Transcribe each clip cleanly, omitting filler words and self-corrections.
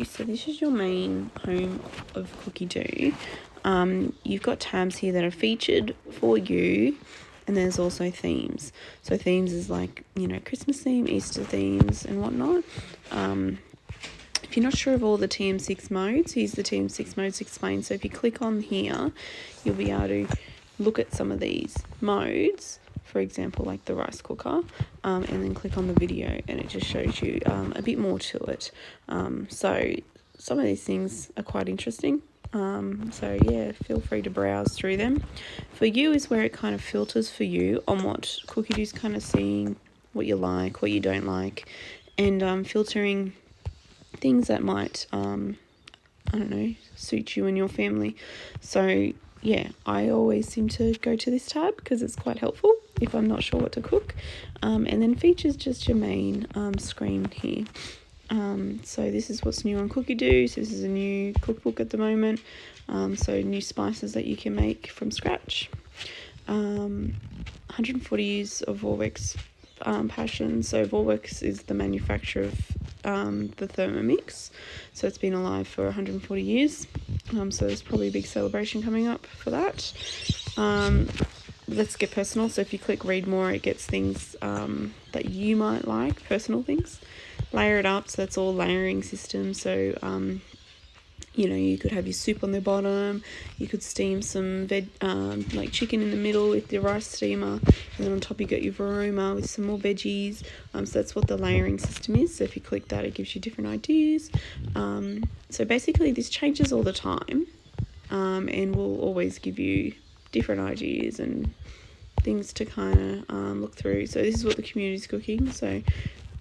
So this is your main home of Cookidoo. You've got tabs here that are featured for you, and there's also themes. So themes is like, Christmas theme, Easter themes and whatnot. If you're not sure of all the TM6 modes, here's the TM6 modes explained. So if you click on here, you'll be able to look at some of these modes, for example, like the rice cooker, and then click on the video and it just shows you a bit more to it. So some of these things are quite interesting. So yeah, feel free to browse through them. For you is where it kind of filters for you on what Cookidoo's kind of seeing, what you like, what you don't like, and filtering things that might, suit you and your family. So yeah, I always seem to go to this tab because it's quite helpful if I'm not sure what to cook. And then features just your main screen here. So this is what's new on Cookidoo. So this is a new cookbook at the moment. So new spices that you can make from scratch. 140 years of Vorwerk's passion. So Vorwerk's is the manufacturer of the Thermomix. So it's been alive for 140 years. So there's probably a big celebration coming up for that. Let's get personal. So if you click read more, it gets things that you might like, personal things. Layer it up, so that's all layering system. So you could have your soup on the bottom, you could steam some like chicken in the middle with your rice steamer, and then on top you got your varoma with some more veggies. So that's what the layering system is. So if you click that, it gives you different ideas. So basically this changes all the time, and will always give you different ideas and things to kind of look through. So this is what the community's cooking. So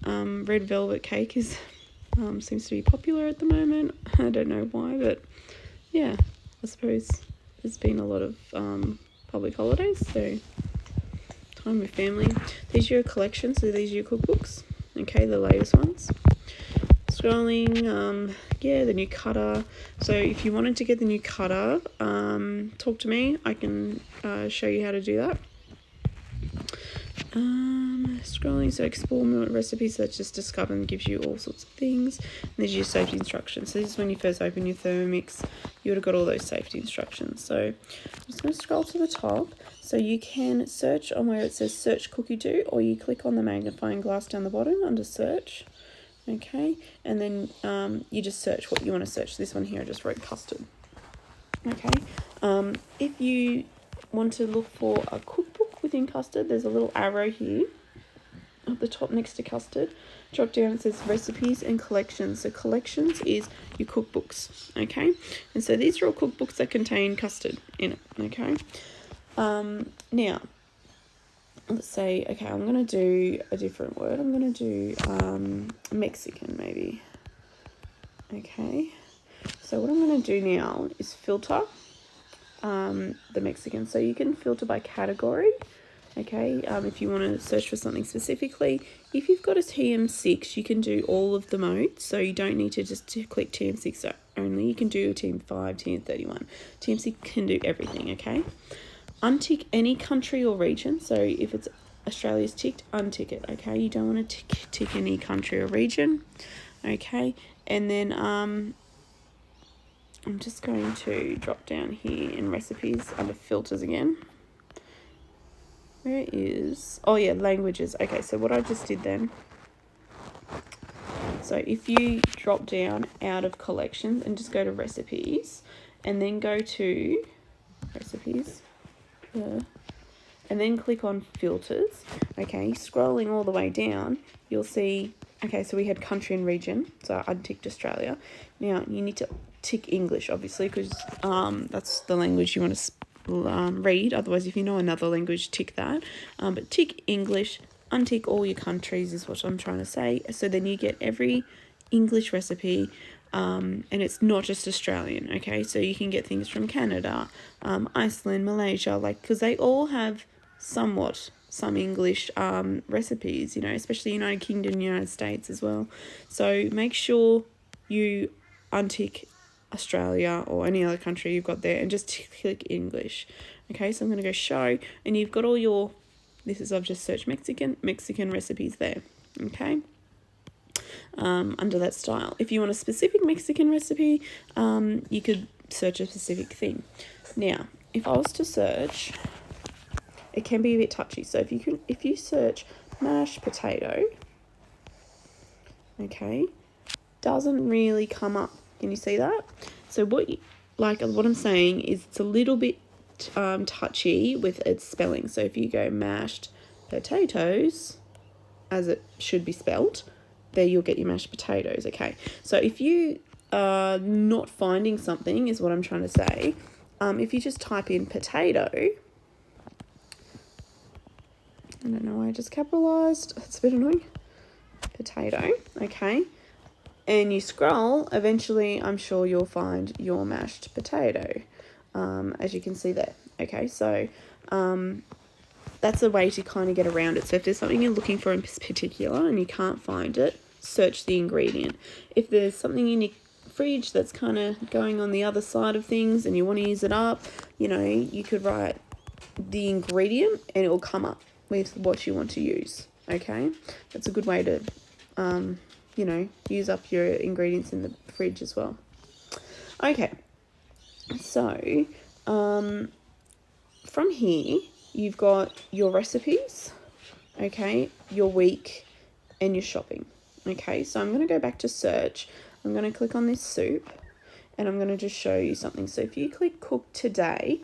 red velvet cake is seems to be popular at the moment. I don't know why, but yeah, I suppose there's been a lot of public holidays, so time with family. These are your collections, so these are your cookbooks, okay, the latest ones. Scrolling, the new cutter. So if you wanted to get the new cutter, talk to me. I can show you how to do that. Scrolling, so explore more recipes. So that's just discover and gives you all sorts of things. And there's your safety instructions. So this is when you first open your Thermomix, you would have got all those safety instructions. So I'm just going to scroll to the top. So you can search on where it says search Cookidoo, or you click on the magnifying glass down the bottom under search. Okay, and then you just search what you want to search. This one here, I just wrote custard. Okay, if you want to look for a cookbook within custard, there's a little arrow here at the top next to custard. Drop down, it says recipes and collections. So collections is your cookbooks, okay? And so these are all cookbooks that contain custard in it, okay? Now, let's say, okay, I'm going to do a different word. I'm going to do Mexican maybe. Okay, so what I'm going to do now is filter the Mexican. So you can filter by category, okay, if you want to search for something specifically. If you've got a TM6, you can do all of the modes, so you don't need to just click TM6 only. You can do TM5, TM31. TM6 can do everything, okay? Untick any country or region. So if it's Australia's ticked, untick it, okay? You don't want to tick any country or region, okay? And then I'm just going to drop down here in recipes under filters again. Where is, oh yeah, languages. Okay, so what I just did then, so if you drop down out of collections and just go to recipes, and then go to recipes, and then click on filters, okay, scrolling all the way down, you'll see, okay, so we had country and region, so I unticked Australia. Now you need to tick English, obviously, because that's the language you want to read. Otherwise, if you know another language, tick that. But tick English, untick all your countries is what I'm trying to say. So then you get every English recipe, and it's not just Australian, okay? So you can get things from Canada, Iceland, Malaysia, because they all have somewhat some English recipes, especially United Kingdom, United States as well. So make sure you untick Australia or any other country you've got there and just click English. Okay, so I'm going to go show, and you've got all your, I've just searched Mexican recipes there. Okay, under that style. If you want a specific Mexican recipe, you could search a specific thing. Now, if I was to search, it can be a bit touchy. So if you search mashed potato, okay, doesn't really come up. Can you see that? So what I'm saying is it's a little bit touchy with its spelling. So if you go mashed potatoes, as it should be spelt, there you'll get your mashed potatoes. Okay, so if you are not finding something, is what I'm trying to say, if you just type in potato, I don't know why I just capitalized, it's a bit annoying, potato, okay, and you scroll, eventually I'm sure you'll find your mashed potato, as you can see there. Okay, so that's a way to kind of get around it. So if there's something you're looking for in particular and you can't find it, search the ingredient. If there's something in your fridge that's kind of going on the other side of things and you want to use it up, you could write the ingredient and it will come up with what you want to use. Okay, that's a good way to use up your ingredients in the fridge as well. Okay, so from here you've got your recipes, okay, your week, and your shopping. Okay, so I'm going to go back to search. I'm going to click on this soup and I'm going to just show you something. So if you click cook today,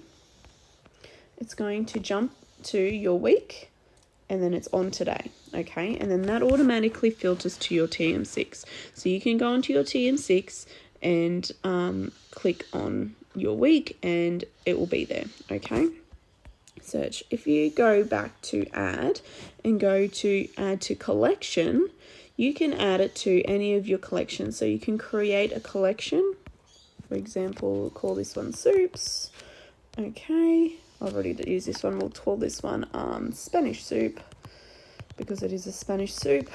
it's going to jump to your week and then it's on today. Okay, and then that automatically filters to your TM6. So you can go into your TM6 and click on your week and it will be there. Okay, search. If you go back to add and go to add to collection, you can add it to any of your collections. So you can create a collection. For example, we'll call this one soups. Okay, I've already used this one. We'll call this one Spanish soup because it is a Spanish soup.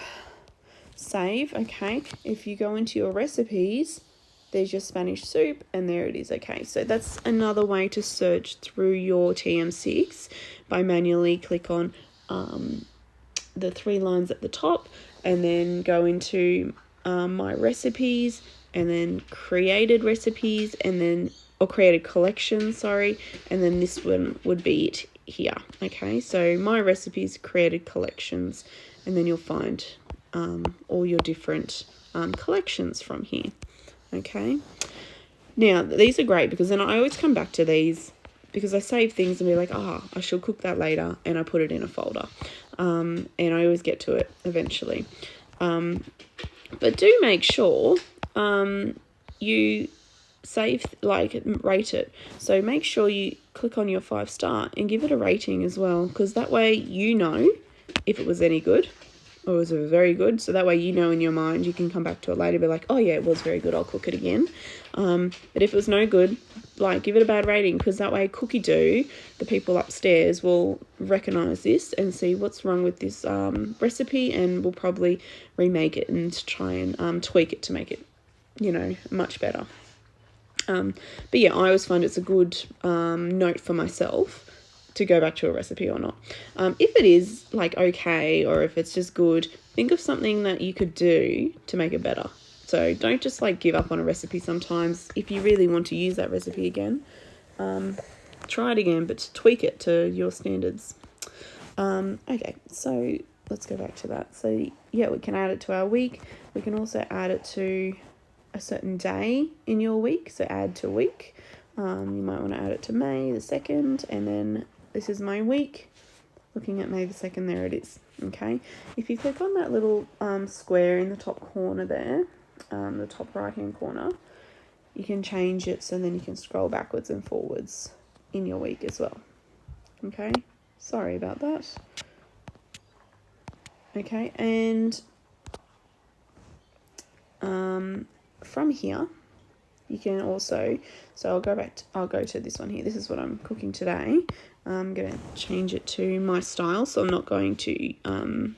Save. Okay, if you go into your recipes, there's your Spanish soup and there it is. Okay, so that's another way to search through your TM6 by manually click on the 3 lines at the top and then go into my recipes and then created recipes and then, or created collections, sorry, and then this one would be it here. Okay, so my recipes, created collections, and then you'll find all your different collections from here. Okay, now these are great because then I always come back to these because I save things and be like, I shall cook that later, and I put it in a folder, and I always get to it eventually. But do make sure you save, rate it. So make sure you click on your 5-star and give it a rating as well, because that way you know if it was any good or was it very good. So that way you know in your mind, you can come back to it later and be like, oh yeah, it was very good, I'll cook it again. But if it was no good, give it a bad rating, because that way Cookidoo, the people upstairs, will recognise this and see what's wrong with this recipe and will probably remake it and try and tweak it to make it, much better. But yeah, I always find it's a good note for myself to go back to a recipe or not. If it is okay, or if it's just good, think of something that you could do to make it better. So don't just give up on a recipe sometimes. If you really want to use that recipe again, try it again, but tweak it to your standards. Okay, so let's go back to that. So yeah, we can add it to our week. We can also add it to a certain day in your week. So add to week. You might want to add it to May the 2nd, and then this is my week. Looking at May the 2nd, there it is. Okay, if you click on that little square in the top corner there, the top right hand corner, you can change it so then you can scroll backwards and forwards in your week as well. Okay, sorry about that. Okay, and from here you can also, so I'll go to this one here. This is what I'm cooking today. I'm going to change it to my style, so I'm not going to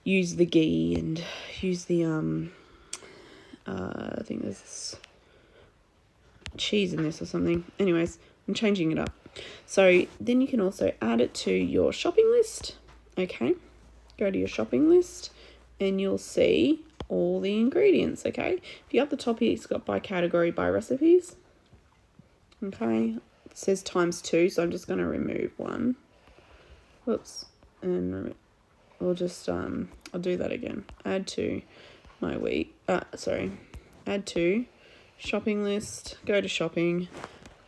use the ghee and use the I think there's cheese in this or something. Anyways, I'm changing it up. So then you can also add it to your shopping list. Okay, go to your shopping list and you'll see all the ingredients, okay? If you up the top here, it's got by category, by recipes. Okay, it says ×2, so I'm just going to remove one. Whoops, and we'll just, I'll do that again. Add to my week, add to shopping list, go to shopping,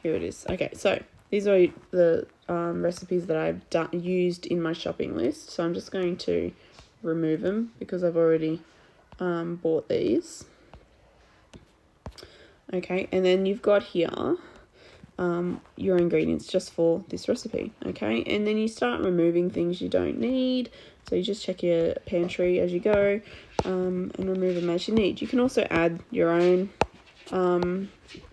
here it is. Okay, so these are the recipes that I've used in my shopping list, so I'm just going to remove them because I've already bought these. Okay, and then you've got here your ingredients just for this recipe, okay? And then you start removing things you don't need. So you just check your pantry as you go and remove them as you need. You can also add your own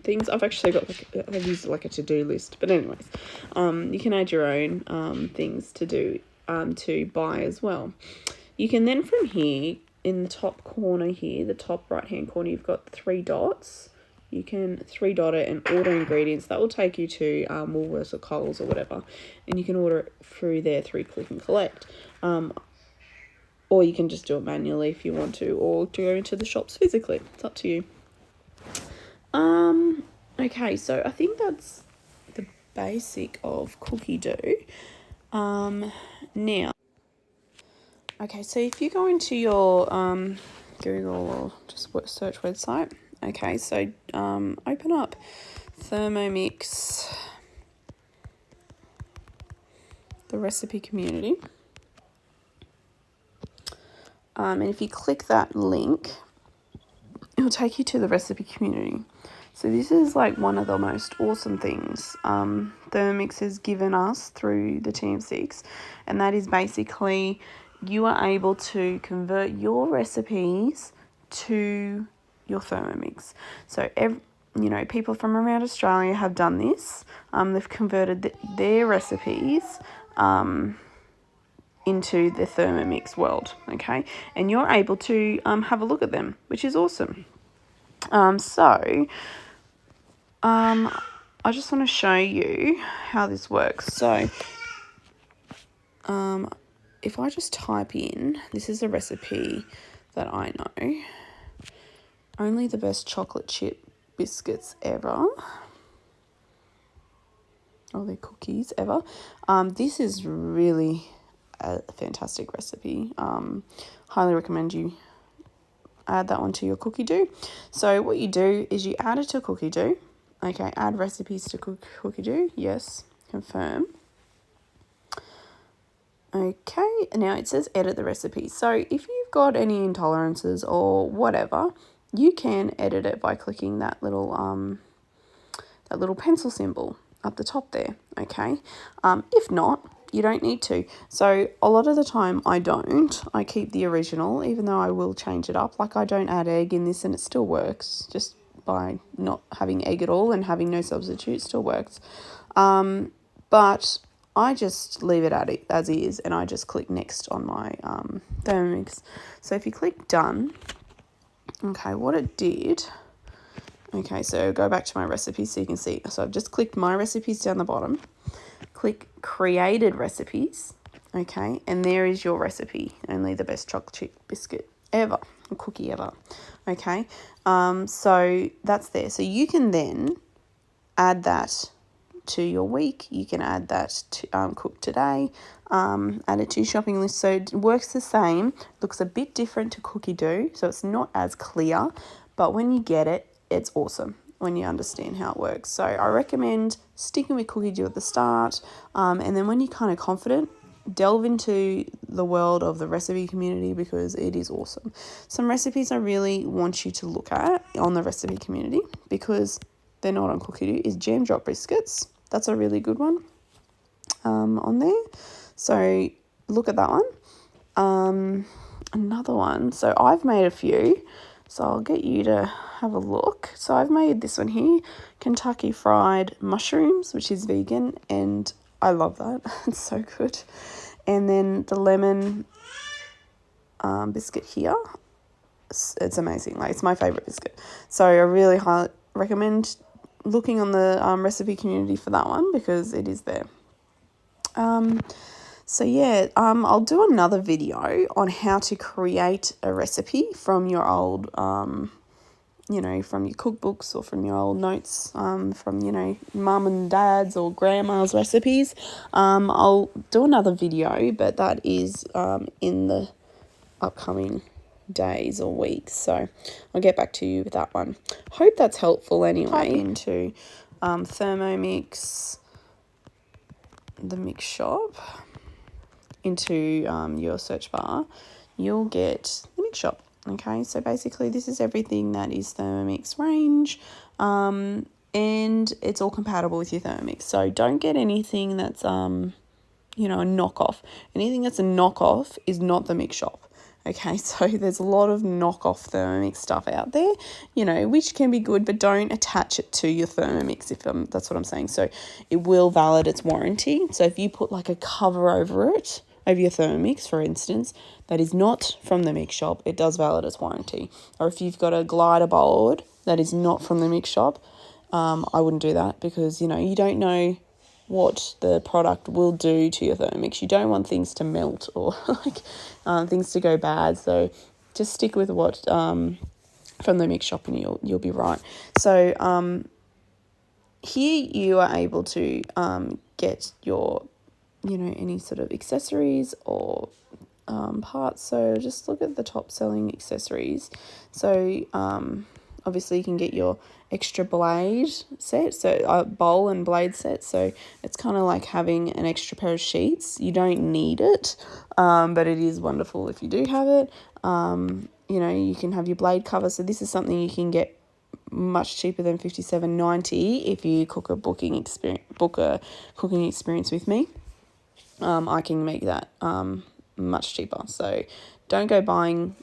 things. I've actually got I've used like a to-do list, but anyways, you can add your own things to do to buy as well. You can then from here in the top corner here, the top right hand corner, you've got 3 dots. You can 3-dot it and order ingredients. That will take you to Woolworths or Coles or whatever, and you can order it through there through click and collect. Or you can just do it manually if you want to, or to go into the shops physically. It's up to you. Okay, so I think that's the basic of Cookidoo. Now, okay, so if you go into your Google or just search website, okay, so open up Thermomix, the recipe community. And if you click that link, it'll take you to the recipe community. So this is like one of the most awesome things Thermomix has given us through the TM6, and that is basically you are able to convert your recipes to your Thermomix. So people from around Australia have done this. They've converted their recipes into the Thermomix world, okay? And you're able to have a look at them, which is awesome. I just want to show you how this works. So if I just type in, this is a recipe that I know, only the best chocolate chip biscuits ever, or the cookies ever. This is really a fantastic recipe. Highly recommend you add that one to your Cookidoo. So what you do is you add it to Cookidoo. Okay, add recipes to Cookidoo. Yes, confirm. Okay, now it says edit the recipe. So if you've got any intolerances or whatever, you can edit it by clicking that little pencil symbol up the top there, okay? If not, you don't need to. So a lot of the time I don't. I keep the original, even though I will change it up. Like I don't add egg in this and it still works. Just by not having egg at all and having no substitute still works. But I just leave it as is and I just click next on my Thermomix. So if you click done, okay, what it did, okay, so go back to my recipes so you can see. So I've just clicked my recipes down the bottom, click created recipes, okay, and there is your recipe, only the best chocolate chip biscuit ever, or cookie ever, okay. So that's there. So you can then add that to your week. You can add that to cook today, add it to your shopping list. So it works the same, looks a bit different to Cookidoo, so it's not as clear, but when you get it, it's awesome when you understand how it works. So I recommend sticking with Cookidoo at the start, and then when you're kind of confident, delve into the world of the recipe community because it is awesome. Some recipes I really want you to look at on the recipe community because they're not on Cookidoo is jam drop biscuits. That's a really good one on there. So look at that one. Another one. So I've made a few. So I'll get you to have a look. So I've made this one here, Kentucky Fried Mushrooms, which is vegan, and I love that. It's so good. And then the lemon biscuit here. It's amazing. Like, it's my favourite biscuit. So I really highly recommend looking on the recipe community for that one because it is there. So yeah, I'll do another video on how to create a recipe from your old, you know, from your cookbooks or from your old notes, from, you know, mum and dad's or grandma's recipes. I'll do another video, but that is in the upcoming days or weeks. So I'll get back to you with that one. Hope that's helpful anyway. Type into Thermomix, the mix shop, into your search bar, you'll get the mix shop. Okay, so basically this is everything that is Thermomix range, and it's all compatible with your Thermomix. So don't get anything that's you know, a knockoff. Anything that's a knockoff is not the mix shop. Okay, so there's a lot of knockoff Thermomix stuff out there, you know, which can be good, but don't attach it to your Thermomix, if that's what I'm saying. So it will valid its warranty. So if you put like a cover over it, over your Thermomix, for instance, that is not from the mix shop, it does valid its warranty. Or if you've got a glider board that is not from the mix shop, I wouldn't do that, because, you know, you don't know what the product will do to your Thermomix. You don't want things to melt or like things to go bad. So just stick with what from the mix shop and you'll be right. So here you are able to get your, you know, any sort of accessories or parts. So just look at the top selling accessories. So obviously you can get your extra blade set, so a bowl and blade set. So it's kind of like having an extra pair of sheets. You don't need it, but it is wonderful if you do have it. You know, you can have your blade cover. So this is something you can get much cheaper than $57.90 if you book a cooking experience with me. I can make that much cheaper. So don't go buying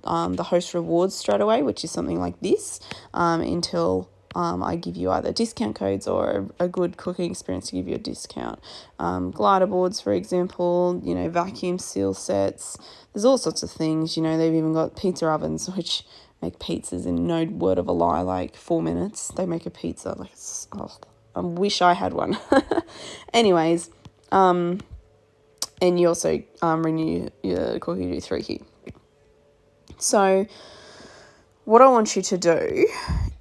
the host rewards straight away, which is something like this, until I give you either discount codes or a good cooking experience to give you a discount. Glider boards, for example, you know, vacuum seal sets. There's all sorts of things. You know, they've even got pizza ovens, which make pizzas in no word of a lie, like 4 minutes. They make a pizza. Like, I wish I had one. Anyways, and you also renew your Cookidoo 3 here. So what I want you to do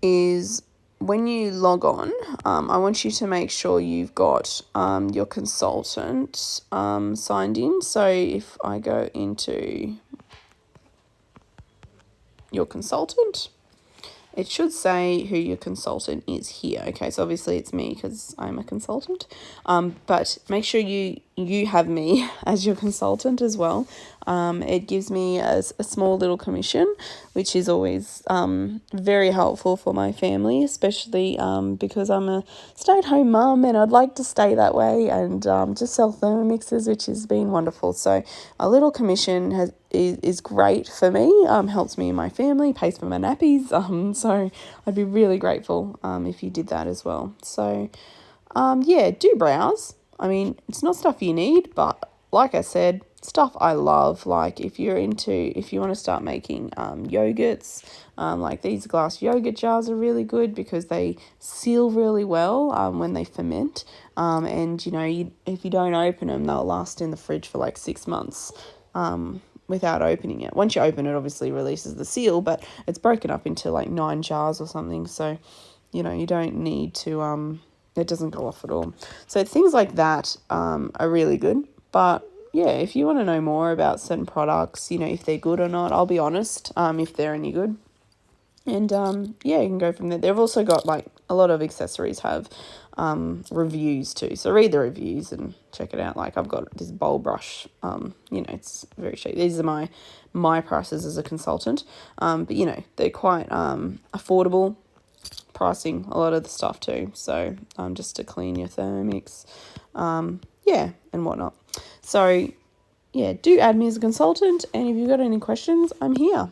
is when you log on, I want you to make sure you've got your consultant signed in. So if I go into your consultant, it should say who your consultant is here. Okay, so obviously it's me because I'm a consultant. But make sure you have me as your consultant as well. It gives me a small little commission, which is always very helpful for my family, especially because I'm a stay-at-home mum and I'd like to stay that way and just sell Thermomixes, which has been wonderful. So a little commission is great for me, helps me and my family, pays for my nappies. So I'd be really grateful if you did that as well. So yeah, do browse. I mean, it's not stuff you need, but like I said, stuff I love. Like if you want to start making yogurts, like these glass yogurt jars are really good because they seal really well when they ferment. And you know, if you don't open them, they'll last in the fridge for like 6 months. Without opening it. Once you open it, obviously releases the seal, but it's broken up into like 9 jars or something. So, you know, you don't need to, it doesn't go off at all. So things like that are really good. But yeah, if you want to know more about certain products, you know, if they're good or not, I'll be honest, if they're any good. And yeah, you can go from there. They've also got like a lot of accessories have reviews too. So read the reviews and check it out. Like I've got this bowl brush, you know, it's very cheap. These are my prices as a consultant. But you know, they're quite affordable pricing, a lot of the stuff too. So just to clean your Thermomix, yeah, and whatnot. So yeah, do add me as a consultant, and if you've got any questions, I'm here.